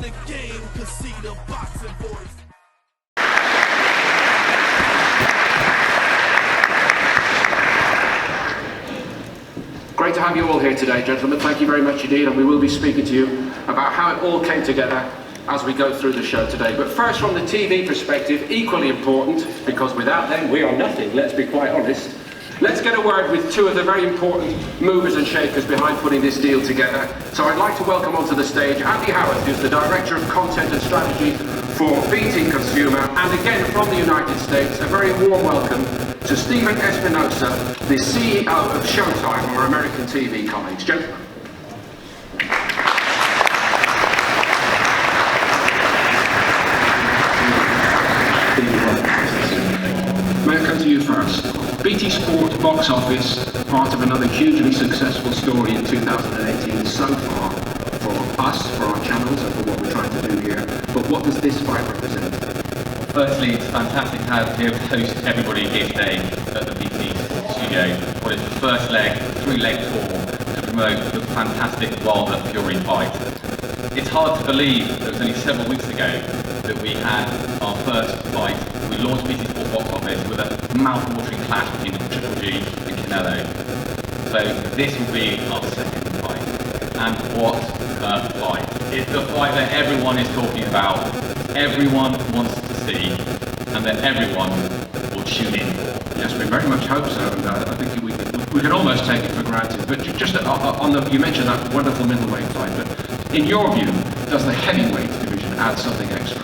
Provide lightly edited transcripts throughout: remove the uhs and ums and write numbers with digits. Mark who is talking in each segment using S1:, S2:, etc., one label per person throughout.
S1: in the game can see the boxing voice.
S2: Great to have you all here today, gentlemen. Thank you very much indeed, and we will be speaking to you about how it all came together as we go through the show today. But first, from the TV perspective, equally important, because without them we are nothing, let's be quite honest. Let's get a word with two of the very important movers and shakers behind putting this deal together. So I'd like to welcome onto the stage Andy Howarth, who's the Director of Content and Strategy for BT Consumer, and again from the United States, a very warm welcome to Stephen Espinosa, the CEO of Showtime, our American TV colleagues. Gentlemen. May I come to you first? BT Sport box office, part of another hugely successful story in 2018 so far for us, for our channels, and for what we're trying to do here. But what does this fight represent?
S3: Firstly, it's fantastic to have here host everybody here today at the BT studio. What is the first leg, three-leg tour to promote the fantastic Wilder Fury fight. It's hard to believe that it was only several weeks ago that we had our first fight. We launched BT Sport box office with a mouth-watering clash between Triple G and Canelo. So this will be our second fight. And what a fight. It's the fight that everyone is talking about, everyone wants to see, and that everyone will tune in for.
S2: Yes, we very much hope so, and I think we can almost take it for granted. But just on the, you mentioned that wonderful middleweight fight, but in your view, does the heavyweight division add something extra?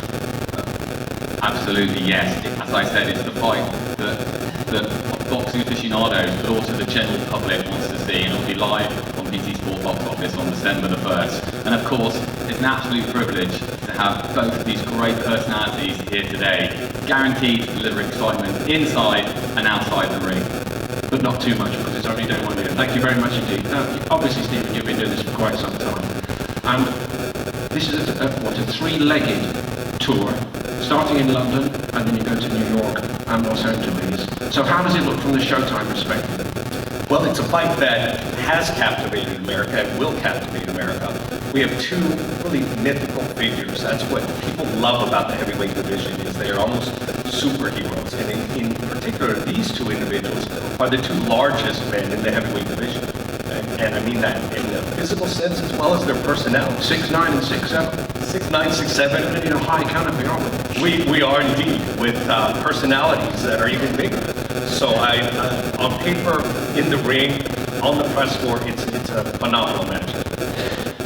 S3: Absolutely, yes. As I said, it's the fight that boxing aficionados, but also the general public wants to see, and it'll be live on BT Sport box office on December the 1st. And of course, it's an absolute privilege to have both of these great personalities here today, guaranteed to deliver excitement inside and outside the ring.
S2: But not too much, because it's only day one here. Thank you very much indeed. Obviously, Stephen, you've been doing this for quite some time. And this is a three-legged tour, starting in London, and then you go to New York and Los Angeles. So how does it look from the Showtime perspective?
S4: Well, it's a fight that has captivated America and will captivate America. We have two really mythical figures. That's what people love about the heavyweight division, is they are almost superheroes. And in particular, these two individuals are the two largest men in the heavyweight division. And I mean that in the physical sense as well as their personality.
S2: 6'9" and 6'7".
S4: 6'9", 6'7".
S2: In a high canopy, aren't we?
S4: We are indeed, with personalities that are even bigger. So on paper, in the ring, on the press floor, it's a phenomenal match.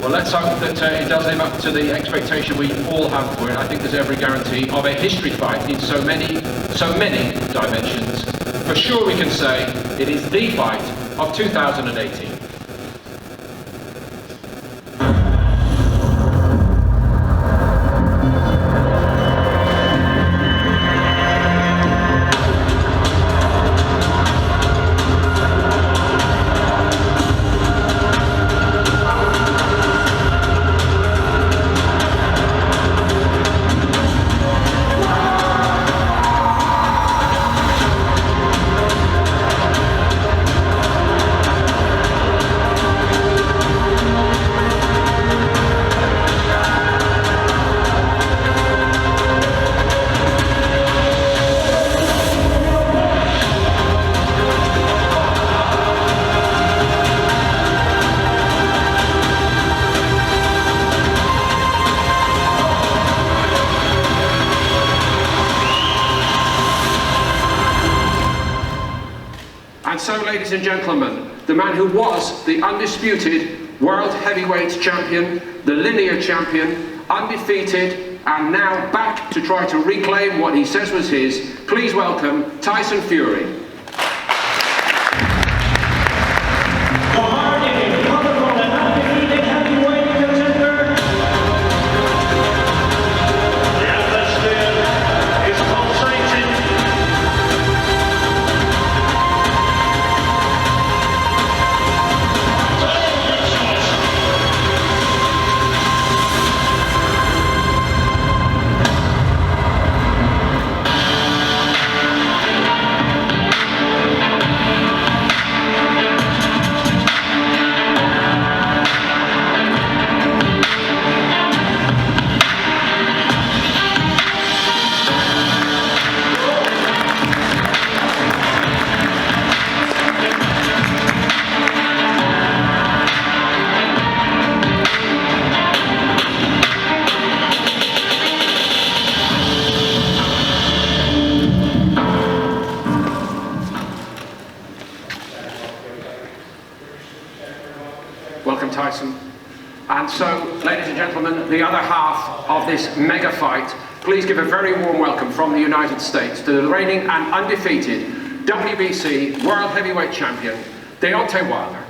S2: Well, let's hope that it does live up to the expectation we all have for it. I think there's every guarantee of a history fight in so many dimensions. For sure we can say it is the fight of 2018. So, ladies and gentlemen, the man who was the undisputed World Heavyweight Champion, the linear champion, undefeated, and now back to try to reclaim what he says was his, please welcome Tyson Fury. ladies and gentlemen, the other half of this mega fight. Please give a very warm welcome from the United States to the reigning and undefeated WBC World Heavyweight Champion, Deontay Wilder.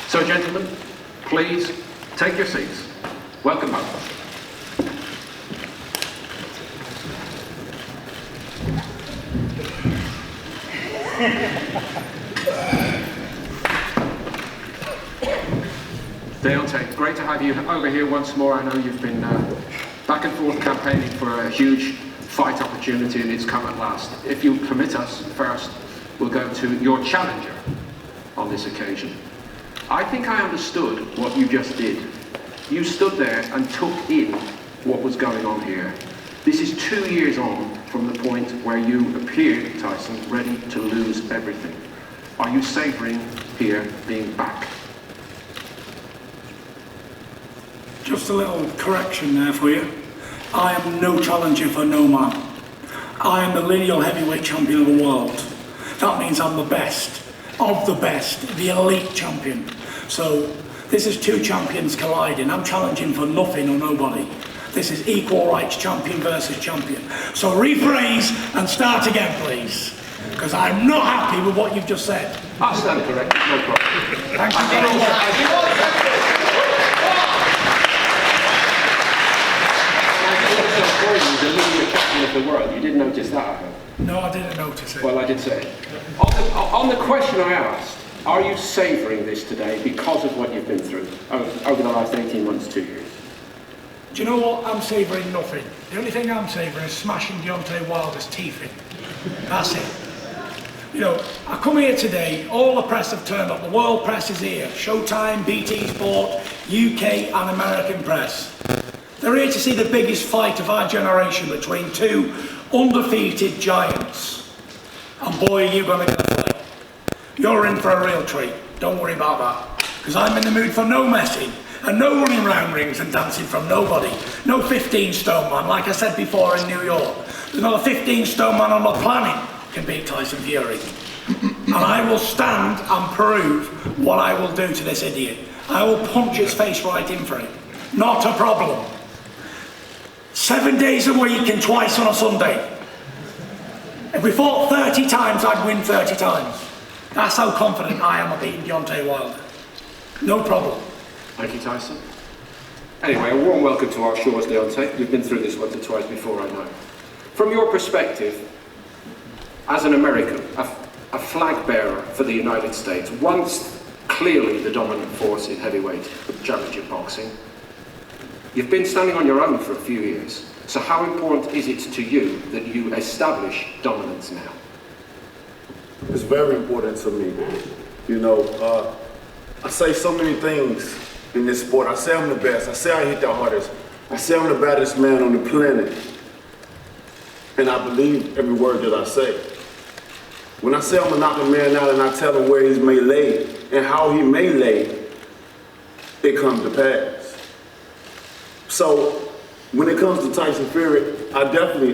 S2: So, gentlemen, please take your seats. Welcome back. Deontay, great to have you over here once more. I know you've been back and forth campaigning for a huge fight opportunity, and it's come at last. If you permit us, first, we'll go to your challenger on this occasion. I think I understood what you just did. You stood there and took in what was going on here. This is 2 years on from the point where you appeared, Tyson, ready to lose everything. Are you savouring here being back?
S5: Just a little correction there for you. I am no challenger for no man. I am the lineal heavyweight champion of the world. That means I'm the best of the best, the elite champion. So this is two champions colliding. I'm challenging for nothing or nobody. This is equal rights champion versus champion. So rephrase and start again, please. Because I'm not happy with what you've just said.
S2: I'll stand corrected, no problem.
S5: Thank you very much.
S2: The linear champion of the world. You didn't notice that, I hope.
S5: No, I didn't notice it.
S2: Well, I did say it. On the question I asked, are you savouring this today because of what you've been through over the last 18 months, 2 years?
S5: Do you know what? I'm savouring nothing. The only thing I'm savouring is smashing Deontay Wilder's teeth in. That's it. You know, I come here today, all the press have turned up, the world press is here, Showtime, BT Sport, UK and American press. They're here to see the biggest fight of our generation between two undefeated giants. And boy, are you going to get a fight. You're in for a real treat, don't worry about that. Because I'm in the mood for no messing, and no running round rings and dancing from nobody. No 15-stone man, like I said before in New York. There's not a 15-stone man on the planet can beat Tyson Fury. And I will stand and prove what I will do to this idiot. I will punch his face right in for it. Not a problem. 7 days a week and twice on a Sunday. If we fought 30 times, I'd win 30 times. That's how confident I am of beating Deontay Wilder. No problem.
S2: Thank you, Tyson. Anyway, a warm welcome to our shores, Deontay. You've been through this once or twice before, I know. From your perspective, as an American, a flag bearer for the United States, once clearly the dominant force in heavyweight championship boxing, you've been standing on your own for a few years. So how important is it to you that you establish dominance now?
S6: It's very important to me. You know, I say so many things in this sport. I say I'm the best. I say I hit the hardest. I say I'm the baddest man on the planet. And I believe every word that I say. When I say I'm gonna knock a man out and I tell him where he's may lay and how he may lay, it comes to pass. So when it comes to Tyson Fury, I definitely,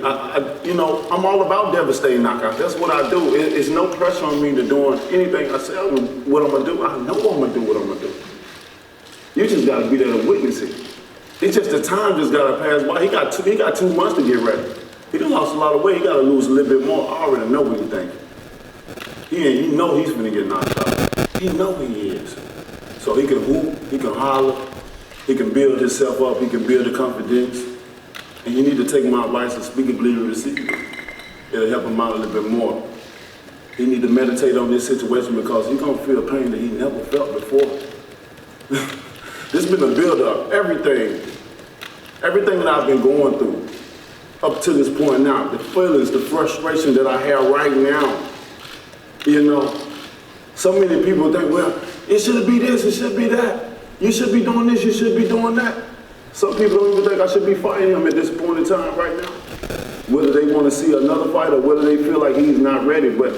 S6: you know, I'm all about devastating knockouts. That's what I do. It's no pressure on me to doing anything. I say what I'm gonna do. I know I'm gonna do what I'm gonna do. You just gotta be there to witness it. It's just the time just gotta pass by. He got 2 months to get ready. He done lost a lot of weight. He gotta lose a little bit more. I already know what he's thinking. He know he's gonna get knocked out. He know he is. So he can whoop, he can holler, He can build himself up, he can build the confidence. And you need to take my advice and speak it, believe it, receive it. It'll help him out a little bit more. He need to meditate on this situation because he's gonna feel pain that he never felt before. This been a build-up, everything that I've been going through up to this point now, the feelings, the frustration that I have right now. You know, so many people think, well, it should be this, it should be that. You should be doing this, you should be doing that. Some people don't even think I should be fighting him at this point in time right now. Whether they want to see another fight or whether they feel like he's not ready, but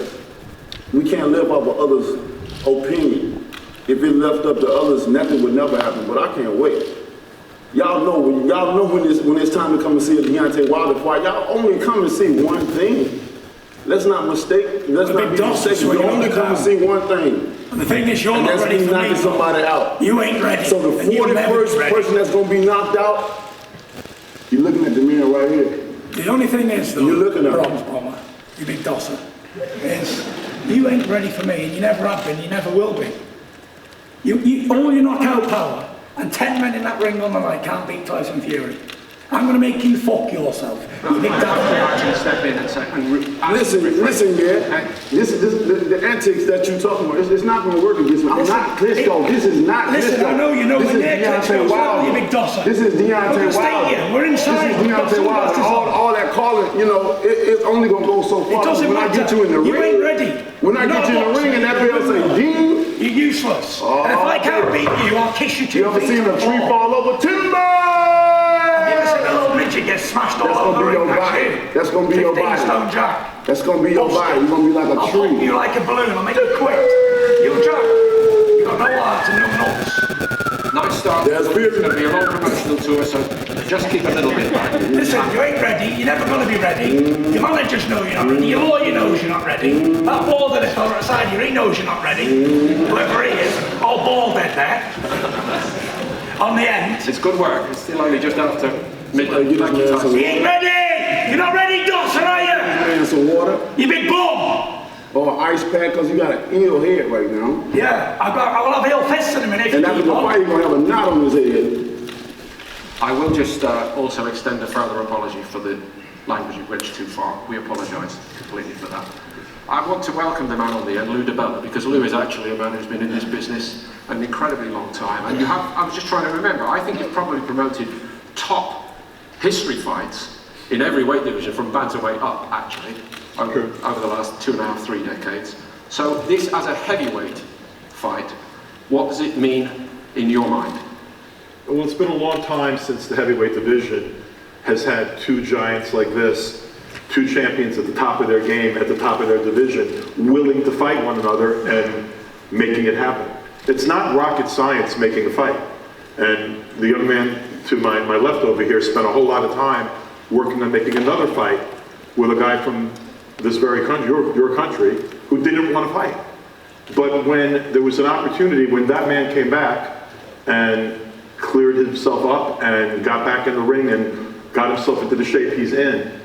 S6: we can't live off of others' opinion. If it left up to others, nothing would never happen, but I can't wait. Y'all know when it's time to come and see a Deontay Wilder fight, y'all only come and see one thing. Let's not mistake, let's not be mistaken. You only come and see one thing.
S5: And the thing is, you're not ready for me.
S6: Knocking somebody out.
S5: You ain't ready.
S6: So the 41st person that's gonna be knocked out, you're looking at the man right here.
S5: The only thing is, though,
S6: you're looking at
S5: Bronze Bomber, you big dosser, is you ain't ready for me, and you never have been, you never will be. All your knockout power and 10 men in that ring on the night can't beat Tyson Fury. I'm going to make you fuck yourself. You big
S2: actually step in and say,
S6: listen, man. The antics that you're talking about, it's not going to work against me. I'm not Klitschko. This is not Klitschko.
S5: Listen, I know you know
S6: this
S5: when
S6: is
S5: they're
S6: Deontay Wilder.
S5: You big dosser.
S6: This is Deontay Wilder.
S5: We're inside.
S6: This is Deontay Wilder. All that calling, you know, it's only going to go so far.
S5: It doesn't
S6: when
S5: matter.
S6: I get you in the ring,
S5: you ain't ready.
S6: When I get you in the ring and that bell say, Dean,
S5: you're useless. And if I can't beat you, I'll kiss you 2 feet.
S6: You ever seen a tree fall over timber?
S5: Midget gets smashed all
S6: That's
S5: over
S6: gonna be your body. That's gonna be your body.
S5: Stone Jack.
S6: That's gonna be your body. You're gonna be like a
S5: I'll
S6: tree.
S5: pump you like a balloon. I'll make you quit. You Jack. You got no heart and no nuts.
S2: Nice start. It's going to be a long promotional tour, so just keep a little bit back.
S5: Listen, you ain't ready. You're never going to be ready. Your managers know you're not ready. Your lawyer knows you're not ready. That bald-head is on the side here, he knows you're not ready. Whoever he is, all bald-head there. On the end.
S2: It's good work. It's still only just after midnight.
S5: He ain't ready! You're not ready, Dawson, are you?
S6: Man, some water.
S5: You big bum!
S6: Or an ice pack, because you got an ill head right now.
S5: Yeah, I will have ill fists in a minute.
S6: And after the fight, you're going to have a knot on his head.
S2: I will just also extend a further apology for the language you went too far. We apologise completely for that. I want to welcome the man on the end, Lou DiBella, because Lou is actually a man who's been in this business an incredibly long time. And I was just trying to remember, I think you've probably promoted top history fights in every weight division from bantamweight up, actually, over the last 2.5, 3 decades. So this as a heavyweight fight, what does it mean in your mind?
S7: Well, it's been a long time since the heavyweight division has had two giants like this, two champions at the top of their game, at the top of their division, willing to fight one another and making it happen. It's not rocket science making a fight. And the young man to my left over here spent a whole lot of time working on making another fight with a guy from this very country, your country, who didn't want to fight. But when there was an opportunity, when that man came back and cleared himself up and got back in the ring and got himself into the shape he's in,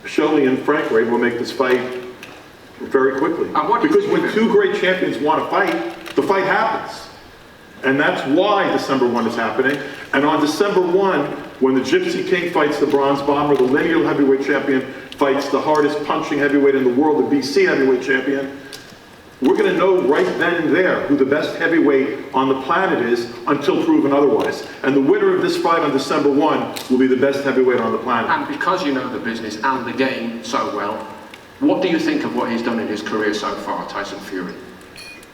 S7: Shelley and Frank were able to make this fight very quickly. Because when two great champions want to fight, the fight happens. And that's why December 1 is happening. And on December 1, when the Gypsy King fights the Bronze Bomber, the lineal heavyweight champion fights the hardest punching heavyweight in the world, the BC heavyweight champion, we're going to know right then and there who the best heavyweight on the planet is until proven otherwise. And the winner of this fight on December 1 will be the best heavyweight on the planet.
S2: And because you know the business and the game so well, what do you think of what he's done in his career so far, Tyson Fury?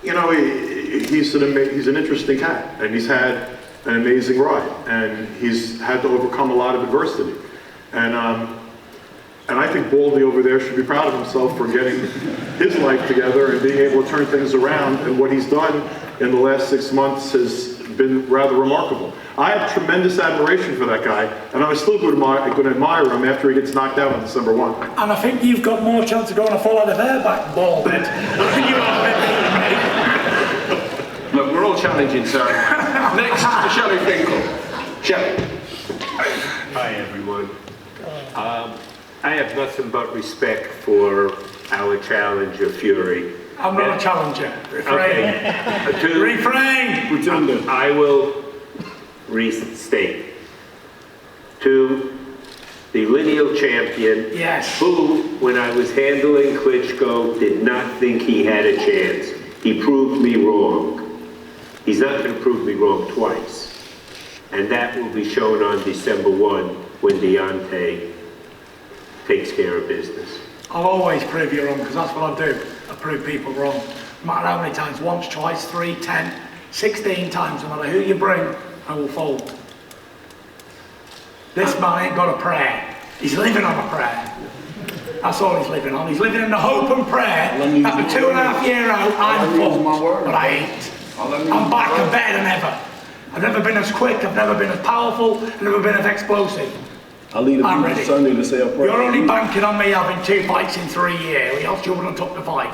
S7: You know, he's an interesting cat, and he's had an amazing ride, and he's had to overcome a lot of adversity. And I think Baldy over there should be proud of himself for getting his life together and being able to turn things around, and what he's done in the last 6 months has been rather remarkable. I have tremendous admiration for that guy, and I'm still going to admire him after he gets knocked out on December 1.
S5: And I think you've got more chance of going to fall out of their back ball bed than you have.
S2: Look, we're all challenging, sir. Next to Shelley Finkel. Shelley.
S8: Hi, everyone. I have nothing but respect for our challenger, Fury.
S5: I'm not a challenger. Refrain.
S8: Okay.
S5: Refrain!
S8: I will restate. To the lineal champion,
S5: Yes.
S8: who, when I was handling Klitschko, did not think he had a chance. He proved me wrong. He's not going to prove me wrong twice. And that will be shown on December 1 when Deontay takes care of business.
S5: I'll always prove you wrong, because that's what I do. I prove people wrong. No matter how many times, once, twice, 3, 10, 16 times, no matter who you bring, I will fold. This man ain't got a prayer. He's living on a prayer. That's all he's living on. He's living in the hope and prayer that the 2.5 year out, I'm fucked, but I ain't. I'm back and better than ever. I've never been as quick, I've never been as powerful, I've never been as explosive.
S6: I'll leave
S5: I'm
S6: it
S5: ready.
S6: Sunday to say a prayer.
S5: You're only banking on me having 2 fights in 3 years, or else you wouldn't have took the fight.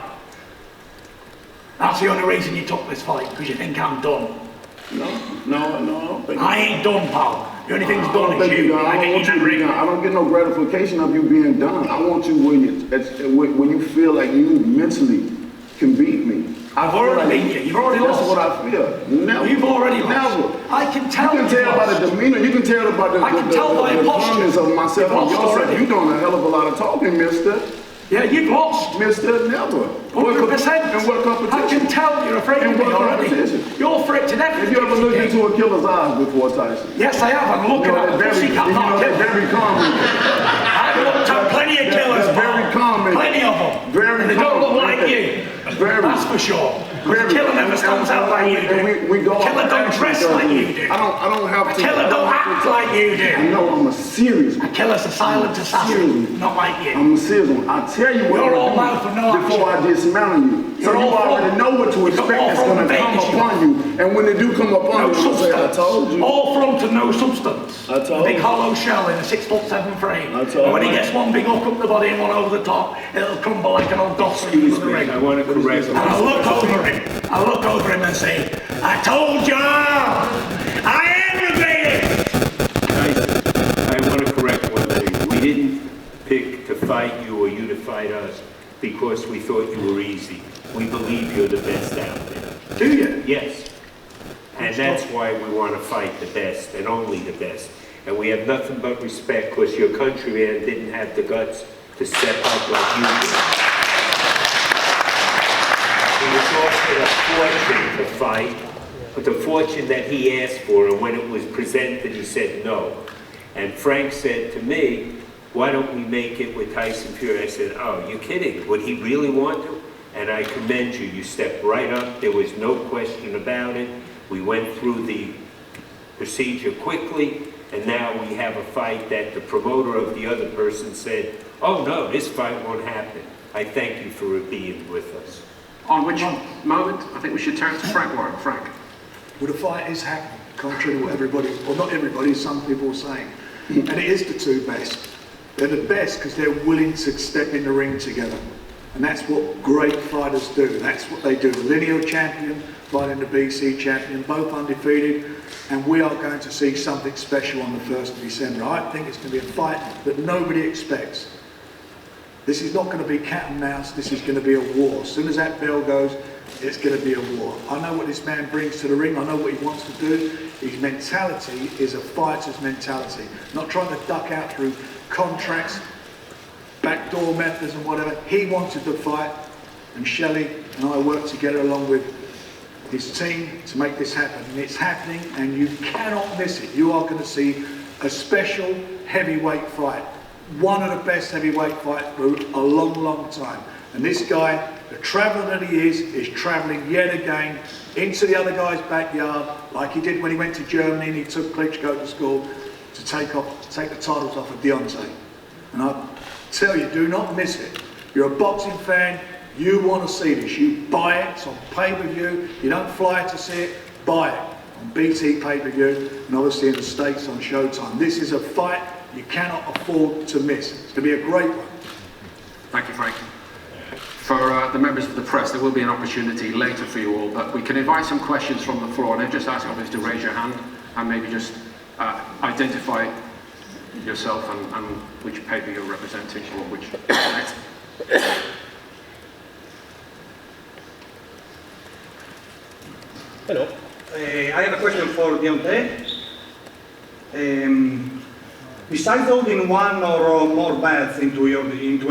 S5: That's the only reason you took this fight, because you think I'm done.
S6: No.
S5: I ain't done, pal. The only thing's done is you.
S6: I don't get no gratification of you being done. I want you when you feel like you mentally can beat me.
S5: I've already beat you. You've already lost.
S6: That's what I feel. Never.
S5: You've already lost.
S6: Never.
S5: I can tell.
S6: You can tell by the demeanor. You can tell by the comments of myself and yourself. You doing a hell of a lot of talking, mister.
S5: Yeah, you've lost.
S6: Mister, never.
S5: 100%.
S6: And what competition?
S5: I can tell you're afraid of me already. You're afraid to death.
S6: Have you ever looked into a killer's eyes before, Tyson?
S5: Yes, I have. I'm looking at the pussycat, not
S6: they're very common.
S5: I've looked at plenty of killers,
S6: very common.
S5: Plenty of them.
S6: Very
S5: and they don't look like you. That's for sure. The killer never stands out like you do. Killer don't dress like you do.
S6: I don't have to.
S5: Killer don't act like you do.
S6: I know I'm a serious one.
S5: A killer's a silent assassin, not like you.
S6: I'm a serious one. I tell you what
S5: You're all mouth and no action.
S6: before I dismantle you. So you already know what to expect that's going to come upon you. And when they do come upon you, you say, I told you.
S5: All front and no substance.
S6: I told you.
S5: Big hollow shell in a 6'7" frame.
S6: I told
S5: And when he
S6: you.
S5: gets one big hook up the body and one over the top, it'll crumble like an old dog in the ring.
S8: I want to correct
S5: And I look over him and say, I told you! I am regretted!
S8: I want to correct one thing. We didn't pick to fight you or you to fight us because we thought you were easy. We believe you're the best out there.
S5: Do you?
S8: Yes. And that's why we want to fight the best and only the best. And we have nothing but respect because your countryman didn't have the guts to step up like you did. It was also a fortune to fight, but the fortune that he asked for, and when it was presented, he said no. And Frank said to me, why don't we make it with Tyson Fury? I said, oh, you're kidding. Would he really want to? And I commend you. You stepped right up. There was no question about it. We went through the procedure quickly, and now we have a fight that the promoter of the other person said, oh no, this fight won't happen. I thank you for being with us.
S2: On which moment, I think we should turn to Frank Warren. Frank.
S9: Well, the fight is happening, contrary to what everybody, well not everybody, some people are saying. And it is the two best. They're the best because they're willing to step in the ring together. And that's what great fighters do. That's what they do. Lineal champion, fighting the BC champion, both undefeated. And we are going to see something special on the 1st of December. I think it's going to be a fight that nobody expects. This is not going to be cat and mouse, this is going to be a war. As soon as that bell goes, it's going to be a war. I know what this man brings to the ring, I know what he wants to do. His mentality is a fighter's mentality. Not trying to duck out through contracts, backdoor methods and whatever. He wanted to fight, and Shelley and I worked together along with his team to make this happen. And it's happening, and you cannot miss it. You are going to see a special heavyweight fight. One of the best heavyweight fights for a long, long time. And this guy, the traveller that he is travelling yet again into the other guy's backyard, like he did when he went to Germany and he took Klitschko to school to take the titles off of Deontay. And I tell you, do not miss it. You're a boxing fan, you want to see this. You buy it, it's on pay-per-view. You don't fly to see it, buy it on BT pay-per-view, and obviously in the States on Showtime. This is a fight you cannot afford to miss. It's going to be a great one.
S2: Thank you, Frank. For the members of the press, there will be an opportunity later for you all, but we can invite some questions from the floor, and I just ask obviously to raise your hand and maybe just identify yourself and which paper you're representing or which.
S10: Hello. I have a question for Deontay. Besides holding one or more belts into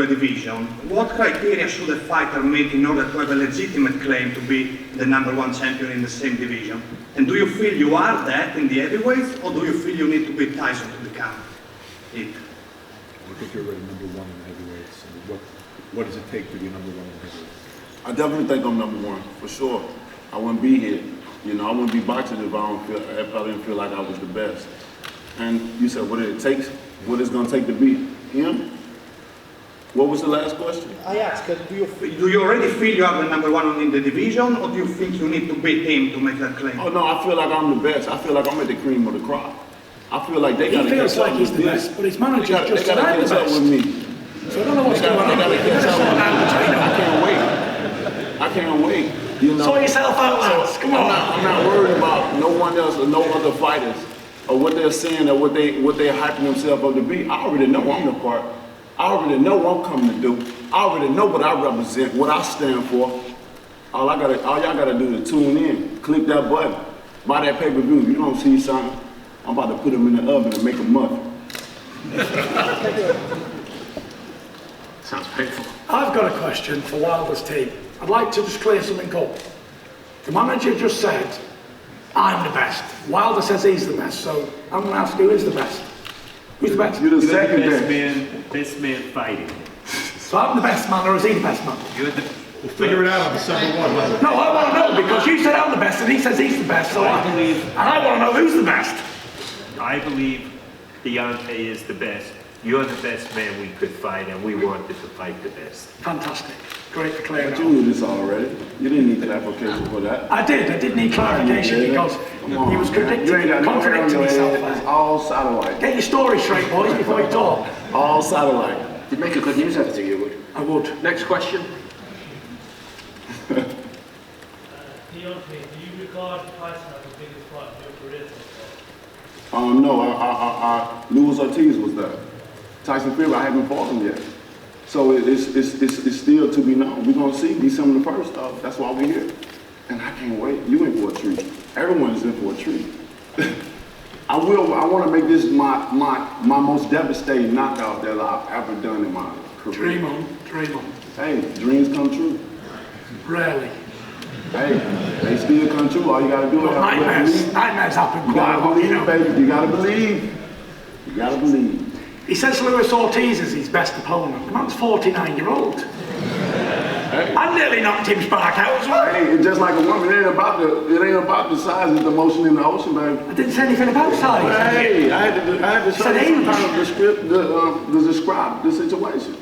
S10: a division, what criteria should a fighter meet in order to have a legitimate claim to be the #1 champion in the same division? And do you feel you are that in the heavyweights, or do you feel you need to beat Tyson to become it?
S11: I think you're already #1 in the heavyweights. And what does it take to be #1 in the heavyweights?
S6: I definitely think I'm #1, for sure. I wouldn't be here. You know, I wouldn't be boxing if I didn't feel like I was the best. And you said, what it takes? What it's gonna take to beat him? What was the last question?
S10: I asked, do you already feel you are the #1 in the division, or do you think you need to beat him to make that claim?
S6: Oh no, I feel like I'm the best. I feel like I'm at the cream of the crop. I feel like they gotta
S5: He feels
S6: catch up
S5: like he's
S6: with
S5: the
S6: me.
S5: best, but his manager
S6: They
S5: just
S6: gotta
S5: said I'm the
S6: catch up
S5: best.
S6: with me.
S5: So I don't know what's going on.
S6: They gotta catch up with me. I can't wait. I can't wait. You know.
S5: Sort yourself out, lads. Come on.
S6: I'm not worried about no one else or no other fighters or what they're saying or what they're hyping themselves up to be. I already know I'm the part. I already know what I'm coming to do. I already know what I represent, what I stand for. All y'all gotta do is tune in, click that button, buy that pay-per-view. You don't see something, I'm about to put them in the oven and make a muffin.
S2: Sounds painful.
S5: I've got a question for Wilder's team. I'd like to just clear something up. The manager just said, I'm the best. Wilder says he's the best, so I'm going to ask who is the best. Who's the best?
S6: You're the second
S8: best man fighting.
S5: So I'm the best man, or is he the best man?
S7: We'll figure it out on December 1.
S5: No, I want to know, because you said I'm the best, and he says he's the best, so I believe. And I want to know who's the best.
S8: I believe Deontay is the best. You're the best man we could fight, and we wanted to fight the best.
S5: Fantastic. Great to clear it
S6: You
S5: up.
S6: knew this already. You didn't need clarification for that.
S5: I did need clarification because he was contradicting himself
S6: It's
S5: there.
S6: all satellite.
S5: Get your story straight, boys, before you talk.
S6: All satellite.
S2: You'd make a good news editor, you would.
S5: I would.
S2: Next question.
S12: Deontay, do you regard Tyson as the biggest fight of your career so far?
S6: No, Luis Ortiz was there. Tyson Fury, I haven't fought him yet. So it's still to be known. We're gonna see December the 1st. That's why we're here. And I can't wait. You in for a treat. Everyone's in for a treat. I want to make this my most devastating knockout that I've ever done in my career.
S5: Dream on, dream on.
S6: Hey, dreams come true.
S5: Rarely.
S6: Hey, they still come true. All you gotta do is have to believe.
S5: Nightmares happen
S6: You
S5: quite a
S6: gotta
S5: lot,
S6: believe,
S5: you know.
S6: baby. You gotta believe. You gotta believe.
S5: He says Luis Ortiz is his best opponent. The man's 49-year-old.
S6: Hey.
S5: I nearly knocked him spark out as well.
S6: Hey, it's just like a woman. It ain't about the size. It's the motion in the ocean, baby.
S5: I didn't say anything about size.
S6: Hey, I had to show
S5: Said
S6: you some
S5: age.
S6: kind of to describe the situation.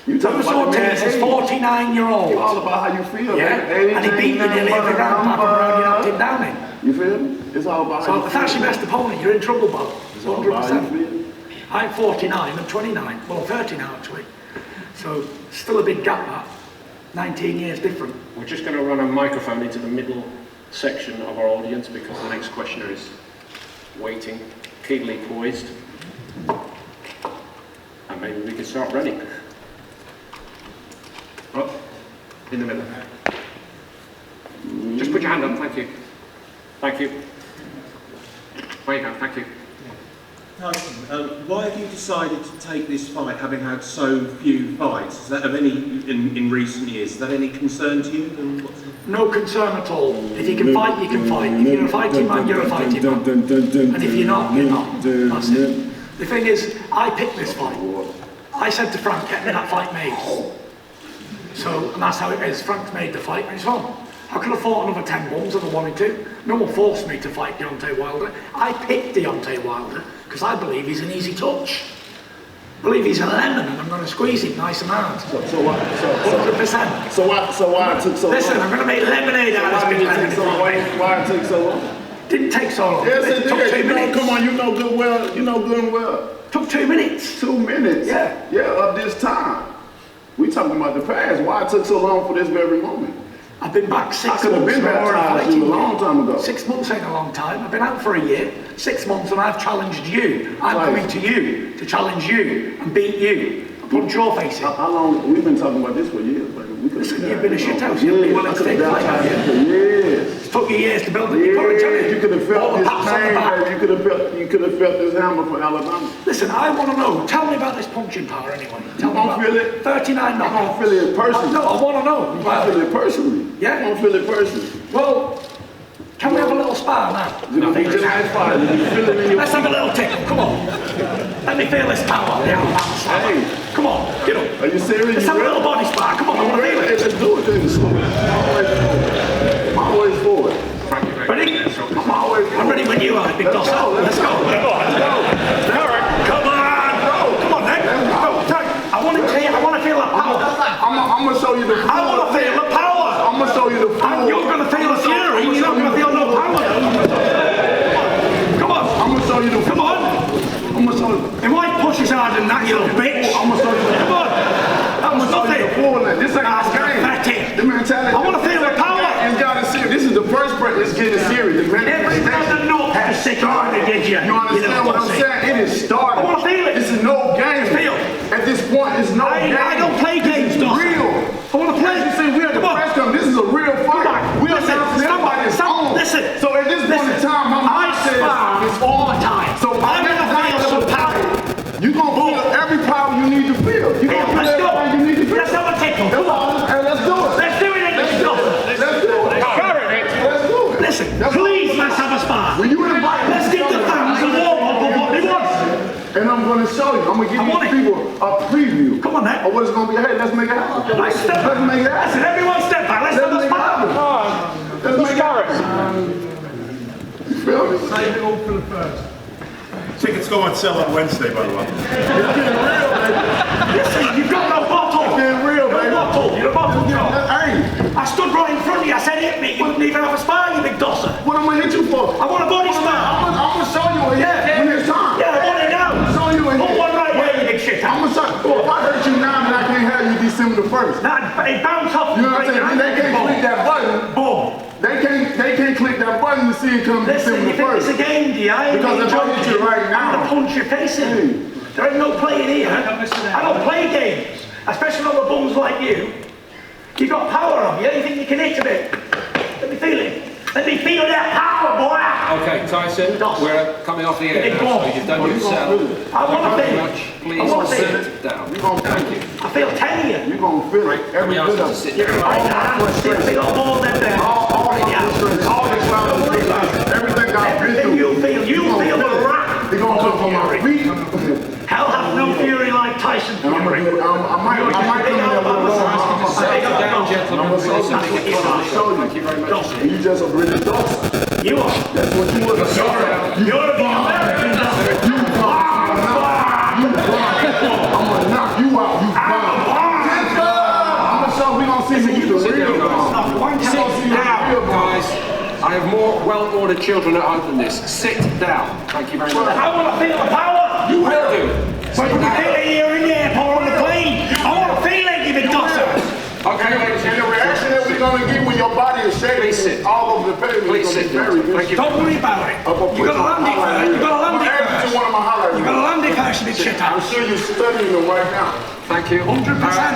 S6: You talk
S5: Luis
S6: about the
S5: Ortiz
S6: man's
S5: is
S6: age.
S5: 49-year-old.
S6: It's all about how you feel.
S5: Yeah,
S6: man.
S5: and he beat you nearly every round, apart from round you knocked him down in.
S6: You feel me? It's all about how
S5: So
S6: you
S5: if that's your
S6: feel.
S5: best opponent, you're in trouble, Bob.
S6: It's all about how you
S5: 100%.
S6: feel.
S5: I'm 49, I'm 29, well 30 now actually. So still a big gap that, 19 years different.
S2: We're just going to run a microphone into the middle section of our audience because the next questioner is waiting, keenly poised. And maybe we can start running. Oh, in the middle. Just put your hand up, thank you. Thank you. There you go, thank you.
S13: Tyson, why have you decided to take this fight, having had so few fights? Is that of any in recent years? Is that any concern to you?
S5: No concern at all. If you can fight, you can fight. If you're a fighting man, you're a fighting man. And if you're not, you're not. That's it. The thing is, I picked this fight. I said to Frank, get me that fight made. So, and that's how it is. Frank's made the fight and it's on. I could have fought another 10 bums if I wanted to. No one forced me to fight Deontay Wilder. I picked Deontay Wilder because I believe he's an easy touch. I believe he's a lemon and I'm going to squeeze him nice and hard.
S6: So why?
S5: 100%.
S6: So why it took so long?
S5: Listen, I'm going to make lemonade out of this big lemon.
S6: Why it took so long?
S5: Didn't take so long.
S6: Yes, it
S5: took 2
S6: did.
S5: minutes.
S6: Come on, you know good well. You know good and well.
S5: Took 2 minutes.
S6: 2 minutes.
S5: Yeah.
S6: Yeah, of this time. We talking about the past. Why it took so long for this very moment?
S5: I've been back 6 months.
S6: I could have been baptized a long time ago.
S5: 6 months ain't a long time. I've been out for a year. 6 months and I've challenged you. I'm coming to you to challenge you and beat you. punch your face in.
S6: How long? We've been talking about this for years, but we could.
S5: Listen, you've been a shit house. You've been willing to stay quiet, have you?
S6: Yes.
S5: It took you years to build up your courage, hasn't it?
S6: You could have felt
S5: All the
S6: this
S5: pats on the
S6: pain,
S5: back.
S6: baby. You could have felt this hammer for Alabama.
S5: Listen, I want to know. Tell me about this punching power anyway. Tell me
S6: don't
S5: about
S6: feel it?
S5: 39 knockouts.
S6: I don't feel it personally.
S5: No, I want to know.
S6: You don't feel it personally.
S5: Yeah?
S6: I don't feel it personally.
S5: Well, can we have a little spar now? Let's have a little tickle. Come on. Let me feel this power. Hey. Come on. Get up.
S6: Are you serious?
S5: Let's have a little body spar. Come on. I want to feel it.
S6: Let's do it then. I'm always forward.
S5: Ready? I'm ready when you are, big dog. Let's go. Come on, then. I want to feel the power.
S6: I'm going to show you the power.
S5: I want to feel the power.
S6: I'm going to show you the power.
S5: You're going to feel the fury. You're not going to feel no power. Come on.
S6: I'm going to show you the power.
S5: Come on.
S6: I'm going to show you.
S5: If I push as hard than that, you little bitch.
S6: I'm going to show you the
S5: Come on. That was nothing.
S6: This ain't a game.
S5: Pathetic.
S6: The mentality.
S5: I want to feel the power.
S6: It's got to serious. This is the first breath. It's getting serious.
S5: Every time the note has sick on it, did you?
S6: You understand what I'm saying? It is starting.
S5: I want to feel it.
S6: This is no game.
S5: Feel.
S6: At this point, it's no game.
S5: I don't play games, Dawson.
S6: Real.
S5: I want to play.
S6: You see, we're at the press conference. This is a real fight. We are announcing everybody's own.
S5: Listen.
S6: So at this point in time, my mind says it's
S5: all the time.
S6: So
S5: I'm going to feel some power.
S6: You're going to feel every power you need to feel. You're going to feel everything you need to feel.
S5: Let's have a tickle. Come on.
S6: Let's do it.
S5: Let's do it again.
S6: Let's do it. Let's do it. Let's do it.
S5: Listen, please, let's have a spar.
S6: When you invite
S5: Let's give the fans a warm up of what they want.
S6: And I'm going to show you. I'm going to give these people a preview.
S5: Come on, man.
S6: Of what it's going to be. Hey, let's make it happen.
S5: Let's step back.
S6: Let's make it happen.
S5: Listen, everyone step back. Let's have a spar.
S6: Let's make it happen. You feel me?
S11: Save it all for the first.
S7: Tickets go on sale on Wednesday, by the way.
S6: It's getting real, baby.
S5: Listen, you've got no bottle.
S6: It's getting real, baby.
S5: No bottle. You're a bottle job.
S6: Hey.
S5: I stood right in front of you. I said hit me. You wouldn't even have a spar, you big dosser.
S6: What am I going to hit you for?
S5: I want a body spar.
S6: I'm going to show you a hit when it's time.
S5: Yeah, I want it now.
S6: I'm show you a hit.
S5: Put one right here, you big shit.
S6: I'm going to show you. If I hurt you now, then I can't have you December the 1st.
S5: Nah, it bounced off.
S6: You know what I'm saying? They can't click that button.
S5: Boom.
S6: They can't click that button to see it come
S5: Listen,
S6: December
S5: you
S6: the 1st.
S5: think it's a game, do you?
S6: Because if I hit you right now.
S5: I'm gonna punch your face in. There ain't no playing here. I don't play games. Especially on the bums like you. You've got power on you. You think you can hit a bit? Let me feel it. Let me feel that power, boy.
S2: Okay, Tyson, we're coming off the air
S5: Big
S2: now,
S5: ball.
S2: so you've done yourself.
S5: I want to feel
S2: Much.
S5: it.
S2: Please
S5: I want to feel it.
S2: sit down.
S6: You're going to
S2: Thank
S6: feel
S2: you.
S6: it.
S5: I feel 10 of you.
S6: You're going to feel it. Every
S2: We ask
S6: bit
S2: you
S6: of
S2: to
S6: it.
S2: sit
S5: You're
S2: down.
S5: right now. Still big old ball in there.
S6: All my frustration, all this frustration, everything I've been
S5: Everything
S6: through.
S5: you feel the wrath.
S6: They're going to come from my feet.
S5: Hell has no fury like Tyson
S6: And I'm
S5: fury.
S6: gonna do it. I might come in a little low.
S2: Sit down, gentlemen.
S6: I'm gonna
S2: Listen, take it from
S6: show you.
S2: Thank you very much.
S6: You just a really dog.
S5: You are.
S6: That's what you are.
S5: You're the American dog.
S6: You blind. You blind. I'm gonna knock you out. You blind. I'm gonna show. We gonna see who's the real dog.
S2: Sit down, guys. I have more well-ordered children at home than this. Sit down. Thank you very much.
S5: I want to feel the power.
S2: You will do.
S5: But you feel it here in the airport on the plane. I want to feel it, you big dosser.
S6: Okay, ladies, and the reaction that we're gonna get when your body is shaking all over the pavement.
S2: Please sit down. Thank you.
S5: Don't worry about it. You got to land it first. You got to land it first.
S6: One of my highlights.
S5: You got to land it first, you big shit
S6: I'm
S5: house.
S6: sure you're studying them right now.
S2: Thank you.
S5: 100%.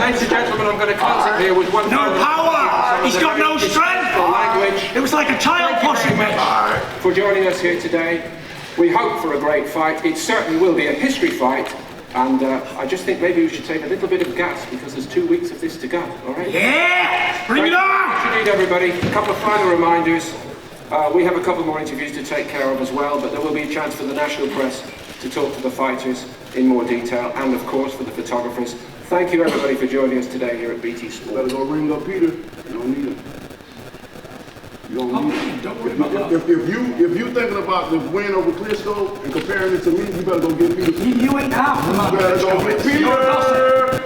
S2: Ladies and gentlemen, I'm going to close it here with one.
S5: No power. He's got no strength.
S2: Language.
S5: It was like a child pushing me.
S2: For joining us here today. We hope for a great fight. It certainly will be a history fight. And I just think maybe we should take a little bit of gas because there's 2 weeks of this to go. All right?
S5: Yeah! Bring it on!
S2: Indeed, everybody. A couple of final reminders. We have a couple more interviews to take care of as well, but there will be a chance for the national press to talk to the fighters in more detail, and of course for the photographers. Thank you everybody for joining us today here at BT Sport.
S6: Better go ring up Peter. You don't need him. You don't need him.
S5: Don't worry about that.
S6: If you thinking about the win over Klitschko and comparing it to me, you better go get Peter.
S5: You ain't half the man.
S6: You better go get Peter.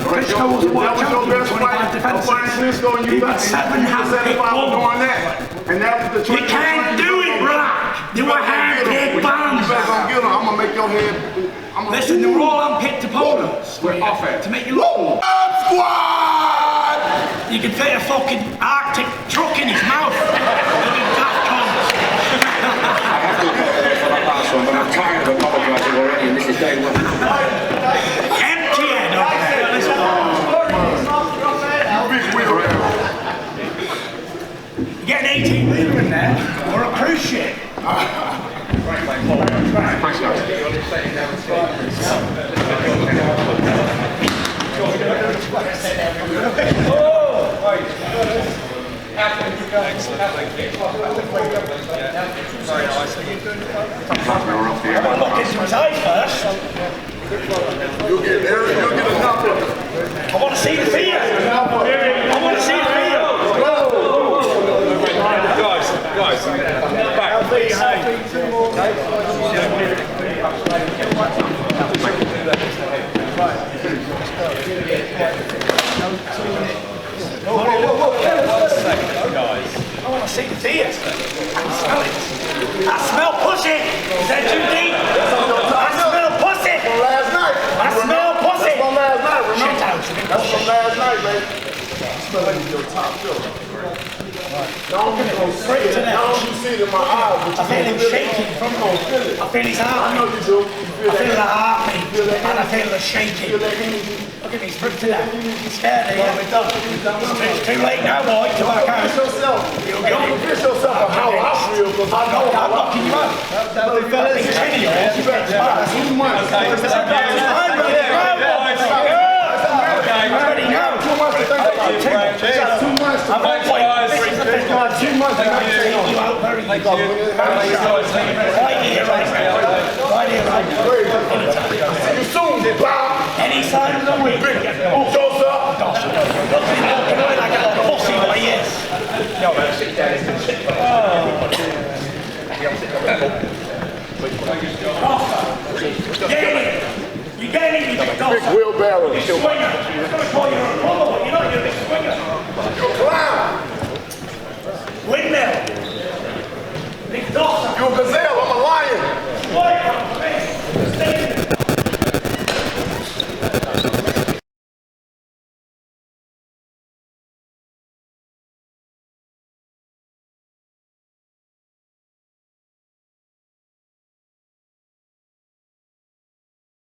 S5: Klitschko was a world champion, 25 defenses.
S6: Klitschko and you got
S5: 7 hand-picked
S6: doing that. And that was the
S5: You can't do it, Brock. You were hand-picked bombs.
S6: You better go get him. I'm gonna make your head.
S5: Listen, they were all hand-picked opponents.
S2: We're off air.
S5: To make you look.
S6: Squad!
S5: You could fit a fucking Arctic truck in his mouth.
S2: I have to apologise for that last one, but I'm tired of apologising already, and this is day one.
S5: Empty head over there.
S6: You'll get a number.
S5: I want to see the field. I want to see the field.
S14: Guys, back, please.
S5: I want to see the field. I smell it. I smell pussy. Is that too deep? I smell pussy.
S6: From last night.
S5: I smell pussy.
S6: That's from last night, remember?
S5: Shit out.
S6: That's from last night, baby. Smelling your top bill. Now I'm gonna see it. Now you see it in my eyes.
S5: I feel him shaking from I feel his heart.
S6: I know you do.
S5: I feel the heartbeat and I feel the shaking. Look at me, sprint to that. He's scared of we're done. It's too late now, boy. To our house.
S6: Don't convince yourself of how I feel, because I know
S5: I'm knocking you out. That'll be fellas. That's too much. Already now.
S6: Too much to think about. Too much to think about. Too much to think
S5: You out very right here, right now. Right here, right now.
S6: See you soon, Bob.
S5: Any sign of the week.
S6: Who goes up?
S5: Walking away like a little pussy, what he is. You get it, you big
S6: Big wheelbarrow.
S5: swinger. I'm going to call you a plumber, but you're not, you're a big swinger.
S6: You're a clown.